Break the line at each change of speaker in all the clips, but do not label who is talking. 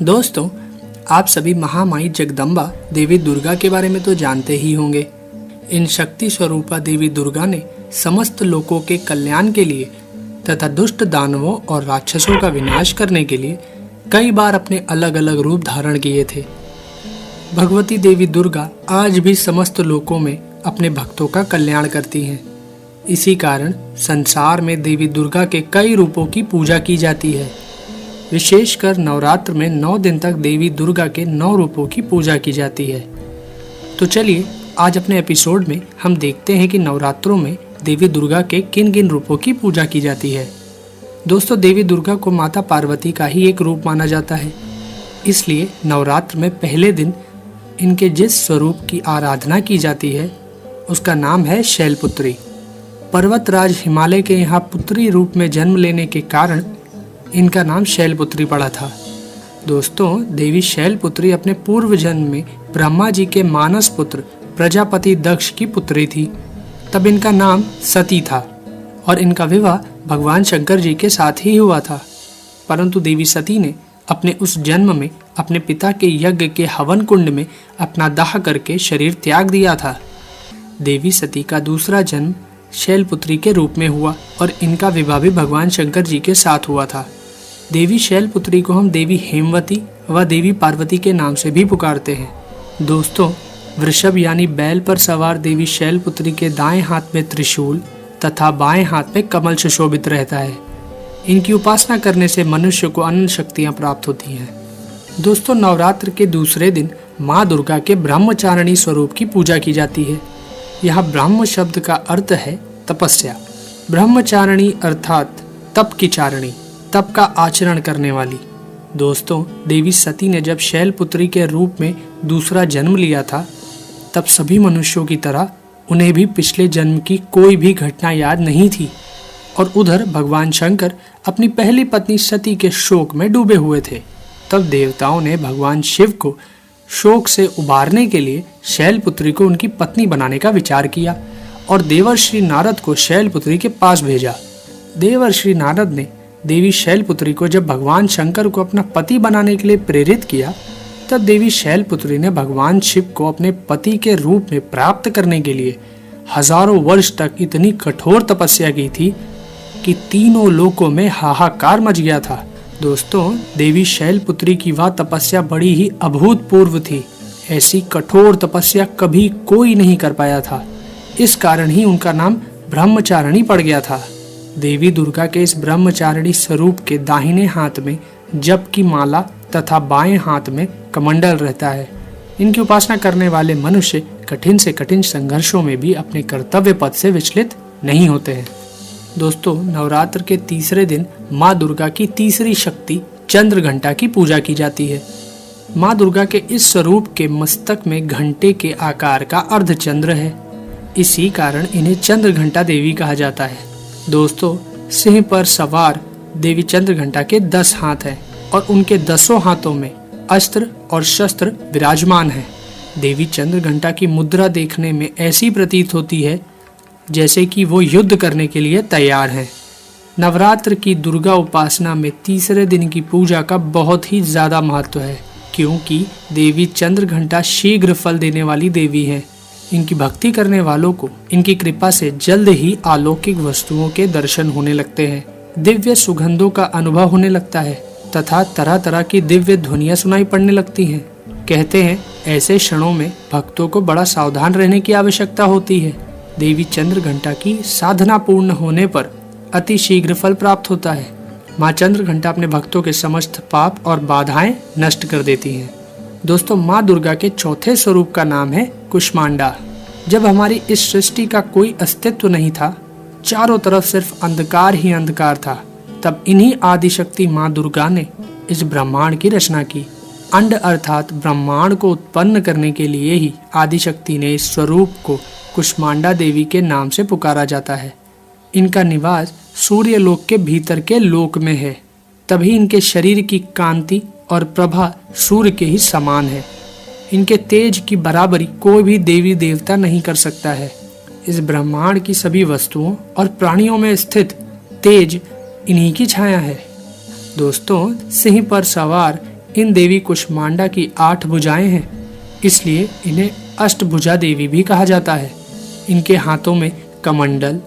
दोस्तों, आप सभी महामाई जगदम्बा देवी दुर्गा के बारे में तो जानते ही होंगे। इन शक्ति स्वरूपा देवी दुर्गा ने समस्त लोगों के कल्याण के लिए तथा दुष्ट दानवों और राक्षसों का विनाश करने के लिए कई बार अपने अलग अलग रूप धारण किए थे। भगवती देवी दुर्गा आज भी समस्त लोकों में अपने भक्तों का कल्याण करती हैं। इसी कारण संसार में देवी दुर्गा के कई रूपों की पूजा की जाती है। विशेषकर नवरात्र में 9 दिन तक देवी दुर्गा के 9 रूपों की पूजा की जाती है। तो चलिए आज अपने एपिसोड में हम देखते हैं कि नवरात्रों में देवी दुर्गा के किन किन रूपों की पूजा की जाती है। दोस्तों, देवी दुर्गा को माता पार्वती का ही एक रूप माना जाता है, इसलिए नवरात्र में पहले दिन इनके जिस स्वरूप की आराधना की जाती है उसका नाम है शैलपुत्री। पर्वतराज हिमालय के यहाँ पुत्री रूप में जन्म लेने के कारण इनका नाम शैलपुत्री पड़ा था। दोस्तों, देवी शैलपुत्री अपने पूर्व जन्म में ब्रह्मा जी के मानस पुत्र प्रजापति दक्ष की पुत्री थी। तब इनका नाम सती था और इनका विवाह भगवान शंकर जी के साथ ही हुआ था। परंतु देवी सती ने अपने उस जन्म में अपने पिता के यज्ञ के हवन कुंड में अपना दाह करके शरीर त्याग दिया था। देवी सती का दूसरा जन्म शैलपुत्री के रूप में हुआ और इनका विवाह भी भगवान शंकर जी के साथ हुआ था। देवी शैलपुत्री को हम देवी हेमवती व देवी पार्वती के नाम से भी पुकारते हैं। दोस्तों, वृषभ यानी बैल पर सवार देवी शैलपुत्री के दाएं हाथ में त्रिशूल तथा बाएं हाथ में कमल सुशोभित रहता है। इनकी उपासना करने से मनुष्य को अनंत शक्तियां प्राप्त होती हैं। दोस्तों, नवरात्र के दूसरे दिन माँ दुर्गा के ब्रह्मचारिणी स्वरूप की पूजा की जाती है। यहाँ ब्रह्म शब्द का अर्थ है तपस्या। ब्रह्मचारिणी अर्थात तप की चारिणी, तप का आचरण करने वाली। दोस्तों, देवी सती ने जब शैलपुत्री के रूप में दूसरा जन्म लिया था तब सभी मनुष्यों की तरह उन्हें भी पिछले जन्म की कोई भी घटना याद नहीं थी और उधर भगवान शंकर अपनी पहली पत्नी सती के शोक में डूबे हुए थे। तब देवताओं ने भगवान शिव को शोक से उबारने के लिए शैलपुत्री को उनकी पत्नी बनाने का विचार किया और देवर्षि नारद को शैलपुत्री के पास भेजा। देवर्षि नारद ने देवी शैलपुत्री को जब भगवान शंकर को अपना पति बनाने के लिए प्रेरित किया तब देवी शैलपुत्री ने भगवान शिव को अपने पति के रूप में प्राप्त करने के लिए हजारों वर्ष तक इतनी कठोर तपस्या की थी कि तीनों लोकों में हाहाकार मच गया था। दोस्तों, देवी शैलपुत्री की वह तपस्या बड़ी ही अभूतपूर्व थी। ऐसी कठोर तपस्या कभी कोई नहीं कर पाया था। इस कारण ही उनका नाम ब्रह्मचारिणी पड़ गया था। देवी दुर्गा के इस ब्रह्मचारिणी स्वरूप के दाहिने हाथ में जप की माला तथा बाएं हाथ में कमंडल रहता है। इनकी उपासना करने वाले मनुष्य कठिन से कठिन संघर्षों में भी अपने कर्तव्य पथ से विचलित नहीं होते हैं। दोस्तों, नवरात्र के तीसरे दिन माँ दुर्गा की तीसरी शक्ति चंद्र घंटा की पूजा की जाती है। माँ दुर्गा के इस स्वरूप के मस्तक में घंटे के आकार का अर्धचंद्र है। इसी कारण इन्हें चंद्र घंटा देवी कहा जाता है। दोस्तों, सिंह पर सवार देवी चंद्र घंटा के 10 हाथ हैं और उनके 10 हाथों में अस्त्र और शस्त्र विराजमान हैं। देवी चंद्र घंटा की मुद्रा देखने में ऐसी प्रतीत होती है जैसे कि वो युद्ध करने के लिए तैयार हैं। नवरात्र की दुर्गा उपासना में तीसरे दिन की पूजा का बहुत ही ज़्यादा महत्व है, क्योंकि देवी चंद्र घंटा शीघ्र फल देने वाली देवी है। इनकी भक्ति करने वालों को इनकी कृपा से जल्द ही अलौकिक वस्तुओं के दर्शन होने लगते हैं, दिव्य सुगंधों का अनुभव होने लगता है तथा तरह तरह की दिव्य ध्वनियाँ सुनाई पड़ने लगती हैं। कहते हैं ऐसे क्षणों में भक्तों को बड़ा सावधान रहने की आवश्यकता होती है। देवी चंद्र घंटा की साधना पूर्ण होने पर अति शीघ्र फल प्राप्त होता है। माँ चंद्र घंटा अपने भक्तों के समस्त पाप और बाधाएं नष्ट कर देती हैं। दोस्तों, माँ दुर्गा के चौथे स्वरूप का नाम है कुष्मांडा। जब हमारी इस सृष्टि का कोई अस्तित्व नहीं था, चारों तरफ सिर्फ अंधकार ही अंधकार था, तब इन्हीं आदिशक्ति माँ दुर्गा ने इस ब्रह्मांड की रचना की। अंड अर्थात ब्रह्मांड को उत्पन्न करने के लिए ही आदिशक्ति ने इस स्वरूप को कुष्मांडा देवी के नाम से पुकारा जाता है। इनका निवास सूर्य लोक के भीतर के लोक में है, तभी इनके शरीर की कांति और प्रभा सूर्य के ही समान है। इनके तेज की बराबरी कोई भी देवी देवता नहीं कर सकता है। इस ब्रह्मांड की सभी वस्तुओं और प्राणियों में स्थित तेज इन्हीं की छाया है। दोस्तों, सिंह पर सवार इन देवी कुष्मांडा की 8 भुजाएं हैं, इसलिए इन्हें अष्टभुजा देवी भी कहा जाता है। इनके हाथों में कमंडल,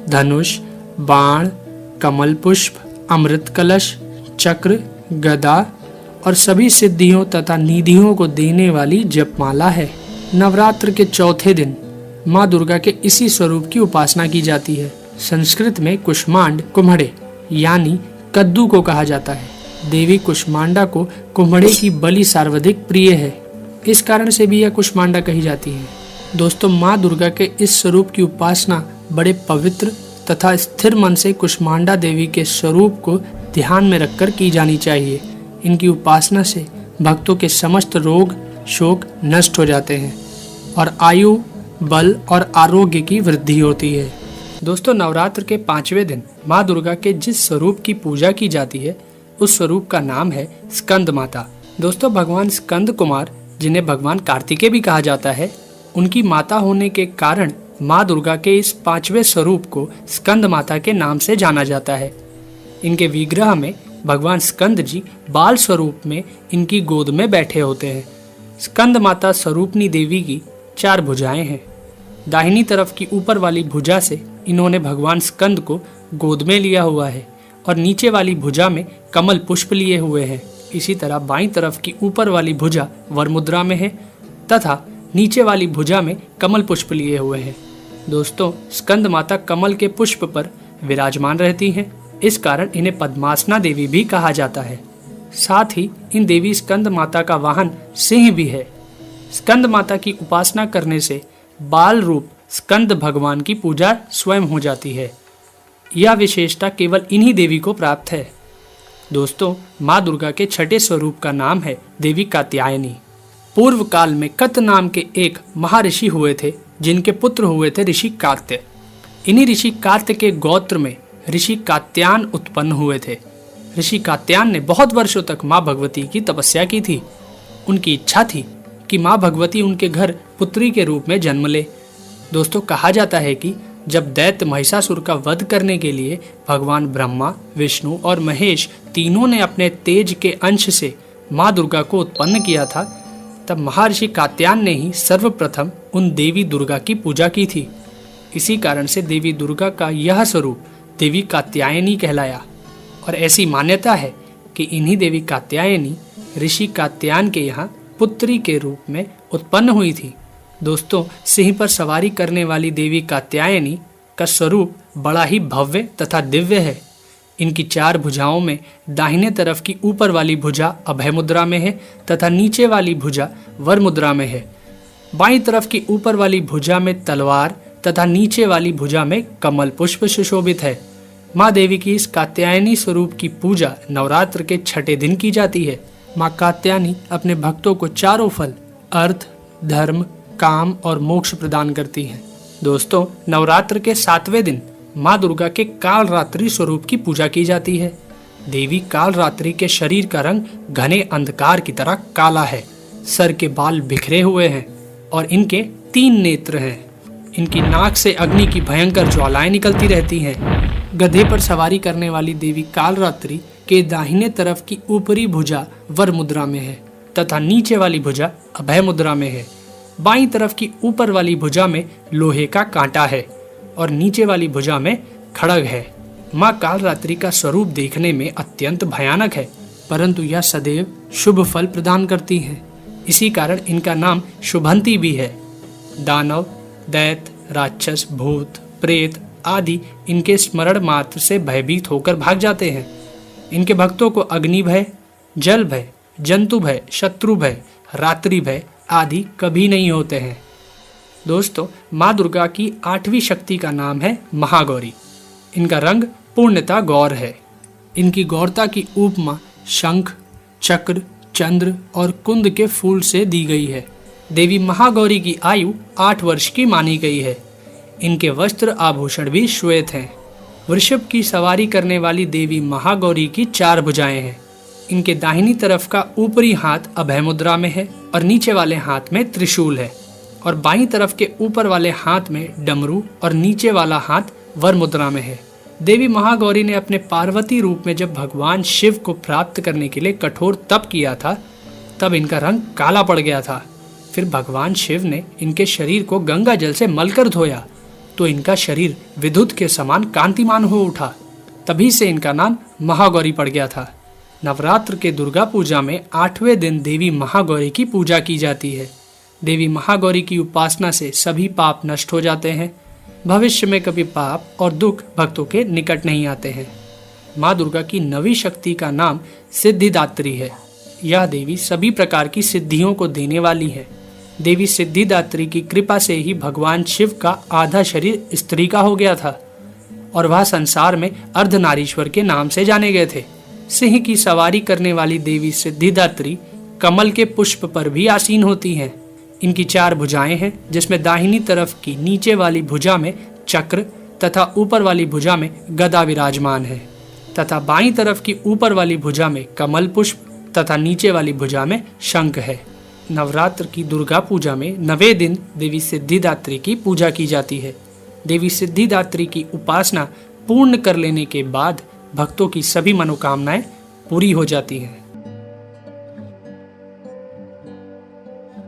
धनुष, बाण, कमल पुष्प, अमृत कलश, चक्र, गदा और सभी सिद्धियों तथा निधियों को देने वाली जपमाला है। नवरात्र के चौथे दिन माँ दुर्गा के इसी स्वरूप की उपासना की जाती है। संस्कृत में कुष्मांड कुम्हड़े यानी कद्दू को कहा जाता है। देवी कुष्मांडा को कुम्हड़े की बलि सर्वाधिक प्रिय है, इस कारण से भी यह कुष्मांडा कही जाती है। दोस्तों, माँ दुर्गा के इस स्वरूप की उपासना बड़े पवित्र तथा स्थिर मन से कुष्मांडा देवी के स्वरूप को ध्यान में रखकर की जानी चाहिए। इनकी उपासना से भक्तों के समस्त रोग शोक नष्ट हो जाते हैं और आयु, बल और आरोग्य की वृद्धि होती है। दोस्तों, नवरात्र के 5वें दिन माँ दुर्गा के जिस स्वरूप की पूजा की जाती है उस स्वरूप का नाम है स्कंद माता। दोस्तों, भगवान स्कंद कुमार, जिन्हें भगवान कार्तिकेय भी कहा जाता है, उनकी माता होने के कारण माँ दुर्गा के इस 5वें स्वरूप को स्कंद माता के नाम से जाना जाता है। इनके विग्रह में भगवान स्कंद जी बाल स्वरूप में इनकी गोद में बैठे होते हैं। स्कंद माता स्वरूपनी देवी की 4 भुजाएं हैं। दाहिनी तरफ की ऊपर वाली भुजा से इन्होंने भगवान स्कंद को गोद में लिया हुआ है और नीचे वाली भुजा में कमल पुष्प लिए हुए हैं। इसी तरह बाईं तरफ की ऊपर वाली भुजा वर मुद्रा में है तथा नीचे वाली भुजा में कमल पुष्प लिए हुए हैं। दोस्तों, स्कंद माता कमल के पुष्प पर विराजमान रहती हैं, इस कारण इन्हें पद्मासना देवी भी कहा जाता है। साथ ही इन देवी स्कंद माता का वाहन सिंह भी है। स्कंद माता की उपासना करने से बाल रूप स्कंद भगवान की पूजा स्वयं हो जाती है। यह विशेषता केवल इन्हीं देवी को प्राप्त है। दोस्तों, माँ दुर्गा के 6ठे स्वरूप का नाम है देवी कात्यायनी। पूर्व काल में कत नाम के एक महर्षि हुए थे, जिनके पुत्र हुए थे ऋषि कात्य। इन्हीं ऋषि कात्य के गोत्र में ऋषि कात्यायन उत्पन्न हुए थे। ऋषि कात्यायन ने बहुत वर्षों तक माँ भगवती की तपस्या की थी। उनकी इच्छा थी कि माँ भगवती उनके घर पुत्री के रूप में जन्म ले। दोस्तों, कहा जाता है कि जब दैत्य महिषासुर का वध करने के लिए भगवान ब्रह्मा, विष्णु और महेश तीनों ने अपने तेज के अंश से माँ दुर्गा को उत्पन्न किया था, तब महर्षि कात्यायन ने ही सर्वप्रथम उन देवी दुर्गा की पूजा की थी। इसी कारण से देवी दुर्गा का यह स्वरूप देवी कात्यायनी कहलाया और ऐसी मान्यता है कि इन्हीं देवी कात्यायनी ऋषि कात्यायन के यहाँ पुत्री के रूप में उत्पन्न हुई थी। दोस्तों, सिंह पर सवारी करने वाली देवी कात्यायनी का स्वरूप बड़ा ही भव्य तथा दिव्य है। इनकी 4 भुजाओं में दाहिने तरफ की ऊपर वाली भुजा अभय मुद्रा में है तथा नीचे वाली भुजा वर मुद्रा में है। बाईं तरफ की ऊपर वाली भुजा में तलवार तथा नीचे वाली भुजा में कमल पुष्प सुशोभित है। माँ देवी की इस कात्यायनी स्वरूप की पूजा नवरात्र के 6ठे दिन की जाती है। माँ कात्यायनी अपने भक्तों को 4 फल अर्थ, धर्म, काम और मोक्ष प्रदान करती हैं। दोस्तों, नवरात्र के 7वें दिन माँ दुर्गा के कालरात्रि स्वरूप की पूजा की जाती है। देवी कालरात्रि के शरीर का रंग घने अंधकार की तरह काला है। सर के बाल बिखरे हुए हैं और इनके 3 नेत्र हैं। इनकी नाक से अग्नि की भयंकर ज्वालाएं निकलती रहती हैं। गधे पर सवारी करने वाली देवी कालरात्रि के दाहिने तरफ की ऊपरी भुजा वर मुद्रा में है तथा नीचे वाली भुजा अभय मुद्रा में है। बाईं तरफ की ऊपर वाली भुजा में लोहे का कांटा है और नीचे वाली भुजा में खड़ग है। माँ कालरात्रि का स्वरूप देखने में अत्यंत भयानक है, परंतु यह सदैव शुभ फल प्रदान करती हैं। इसी कारण इनका नाम शुभंती भी है। दानव, दैत्य, राक्षस, भूत, प्रेत आदि इनके स्मरण मात्र से भयभीत होकर भाग जाते हैं। इनके भक्तों को अग्नि भय, जल भय, जंतु भय, शत्रु भय, रात्रि भय आदि कभी नहीं होते हैं। दोस्तों, माँ दुर्गा की 8वीं शक्ति का नाम है महागौरी। इनका रंग पूर्णतः गौर है। इनकी गौरता की उपमा शंख, चक्र, चंद्र और कुंद के फूल से दी गई है। देवी महागौरी की आयु 8 वर्ष की मानी गई है। इनके वस्त्र आभूषण भी श्वेत हैं। वृषभ की सवारी करने वाली देवी महागौरी की 4 भुजाएं हैं। इनके दाहिनी तरफ का ऊपरी हाथ अभय मुद्रा में है और नीचे वाले हाथ में त्रिशूल है और बाईं तरफ के ऊपर वाले हाथ में डमरू और नीचे वाला हाथ वर मुद्रा में है। देवी महागौरी ने अपने पार्वती रूप में जब भगवान शिव को प्राप्त करने के लिए कठोर तप किया था, तब इनका रंग काला पड़ गया था। फिर भगवान शिव ने इनके शरीर को गंगा जल से मलकर धोया तो इनका शरीर विद्युत के समान कांतिमान हो उठा। तभी से इनका नाम महागौरी पड़ गया था। नवरात्र के दुर्गा पूजा में 8वें दिन देवी महागौरी की पूजा की जाती है। देवी महागौरी की उपासना से सभी पाप नष्ट हो जाते हैं। भविष्य में कभी पाप और दुख भक्तों के निकट नहीं आते हैं। माँ दुर्गा की नवी शक्ति का नाम सिद्धिदात्री है। यह देवी सभी प्रकार की सिद्धियों को देने वाली है। देवी सिद्धिदात्री की कृपा से ही भगवान शिव का आधा शरीर स्त्री का हो गया था और वह संसार में अर्धनारीश्वर के नाम से जाने गए थे। सिंह की सवारी करने वाली देवी सिद्धिदात्री कमल के पुष्प पर भी आसीन होती हैं। इनकी 4 भुजाएं हैं, जिसमें दाहिनी तरफ की नीचे वाली भुजा में चक्र तथा ऊपर वाली भुजा में गदा विराजमान है तथा बाईं तरफ की ऊपर वाली भुजा में कमल पुष्प तथा नीचे वाली भुजा में शंख है। नवरात्र की दुर्गा पूजा में 9वें दिन देवी सिद्धिदात्री की पूजा की जाती है। देवी सिद्धिदात्री की उपासना पूर्ण कर लेने के बाद भक्तों की सभी मनोकामनाएं पूरी हो जाती हैं।